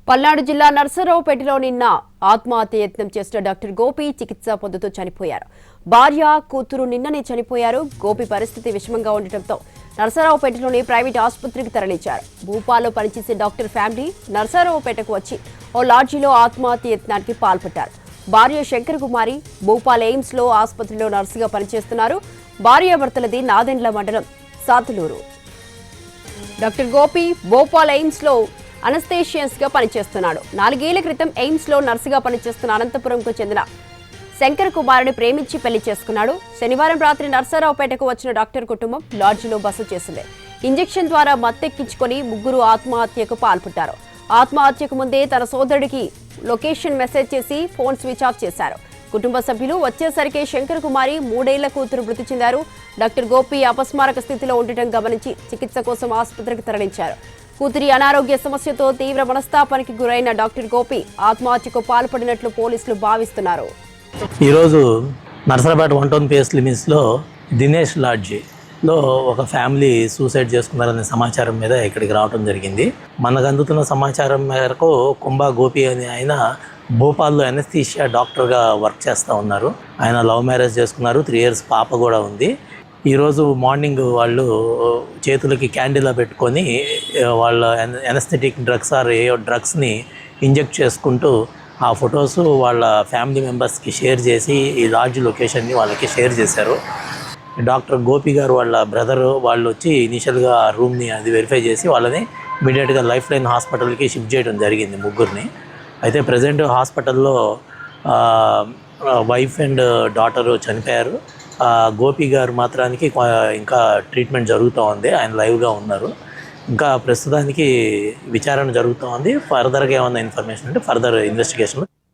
పల్నాడు జిల్లా నర్సరావుపేటలో నిన్న ఆత్మహత్య యత్నం చేసిన డాక్టర్ గోపి చికిత్స పొందుతూ చనిపోయారు. భార్య, కూతురు నిన్ననే చనిపోయారు. గోపి పరిస్థితి విషమంగా ఉండటంతో నర్సరావుపేటలోని ప్రైవేట్ ఆసుపత్రికి తరలించారు. భూపాల్లో పనిచేసే డాక్టర్ ఫ్యామిలీ నర్సరావుపేటకు వచ్చి ఓ లాడ్జీలో ఆత్మహత్య యత్నానికి పాల్పడ్డారు. భార్య శంకర్ కుమారి భూపాల్ ఎయిమ్స్ లో ఆసుపత్రిలో నర్సుగా పనిచేస్తున్నారు. భార్యాభర్తలది నాదెండ్ల మండలం సాతులూరు. డాక్టర్ గోపి భోపాల్ ఎయిమ్స్ లో అనస్థేషియన్స్ గా పనిచేస్తున్నాడు. 4 ఏళ్ల క్రితం ఎయిమ్స్ లో నర్సుగా పనిచేస్తున్న అనంతపురంకు చెందిన శంకర్ కుమార్ని ప్రేమించి పెళ్లి చేసుకున్నాడు. శనివారం రాత్రి నర్సరావుపేటకు వచ్చిన డాక్టర్ కుటుంబం లాడ్జిలో బస చేసింది. ఇంజెక్షన్ ద్వారా మత్తెక్కించుకొని ముగ్గురు ఆత్మహత్యకు పాల్పడ్డారు. ఆత్మహత్యకు ముందే తన సోదరుడికి లొకేషన్ మెసేజ్ చేసి ఫోన్ స్విచ్ ఆఫ్ చేశారు. కుటుంబ సభ్యులు వచ్చేసరికి శంకర్ కుమారి 3 ఏళ్ల కూతురు మృతి చెందారు. డాక్టర్ గోపి అపస్మారక స్థితిలో ఉండటం గమనించి చికిత్స కోసం ఆసుపత్రికి తరలించారు. కూతురి అనారోగ్య సమస్యతో తీవ్ర మనస్తాపానికి గురైన డాక్టర్ గోపి ఆత్మహత్యకు పాల్పడినట్లు పోలీసులు భావిస్తున్నారు. ఈరోజు నర్సరావుపేట 1 టౌన్ పిఎస్ లిమిట్స్లో దినేష్ లాడ్జీలో ఒక ఫ్యామిలీ సూసైడ్ చేసుకున్నారనే సమాచారం మీద ఇక్కడికి రావడం జరిగింది. మనకు అందుతున్న సమాచారం మేరకు కుంభా గోపి అని ఆయన భోపాల్లో అనస్థీషియా డాక్టర్గా వర్క్ చేస్తూ ఉన్నారు. ఆయన లవ్ మ్యారేజ్ చేసుకున్నారు. 3 ఇయర్స్ పాప కూడా ఉంది. ఈరోజు మార్నింగ్ వాళ్ళు చేతులకి క్యాండిలా పెట్టుకొని వాళ్ళ ఎనస్థెటిక్ డ్రగ్స్ ఆర్ ఏ డ్రగ్స్ని ఇంజెక్ట్ చేసుకుంటూ ఆ ఫొటోస్ వాళ్ళ ఫ్యామిలీ మెంబర్స్కి షేర్ చేసి ఈ లాడ్జ్ లొకేషన్ని వాళ్ళకి షేర్ చేశారు. డాక్టర్ గోపి గారు వాళ్ళ బ్రదరు వాళ్ళు వచ్చి ఇనిషియల్గా ఆ రూమ్ని అది వెరిఫై చేసి వాళ్ళని ఇమీడియట్గా లైఫ్ లైన్ హాస్పిటల్కి షిఫ్ట్ చేయడం జరిగింది ముగ్గురిని. అయితే ప్రజెంట్ హాస్పిటల్లో వైఫ్ అండ్ డాటరు చనిపోయారు. గోపి గారు మాత్రానికి ఇంకా ట్రీట్మెంట్ జరుగుతూ ఉంది. ఆయన లైవ్గా ఉన్నారు. ఇంకా ప్రస్తుతానికి విచారణ జరుగుతూ ఉంది. ఫర్దర్గా ఏమన్నా ఇన్ఫర్మేషన్ అంటే ఫర్దర్ ఇన్వెస్టిగేషన్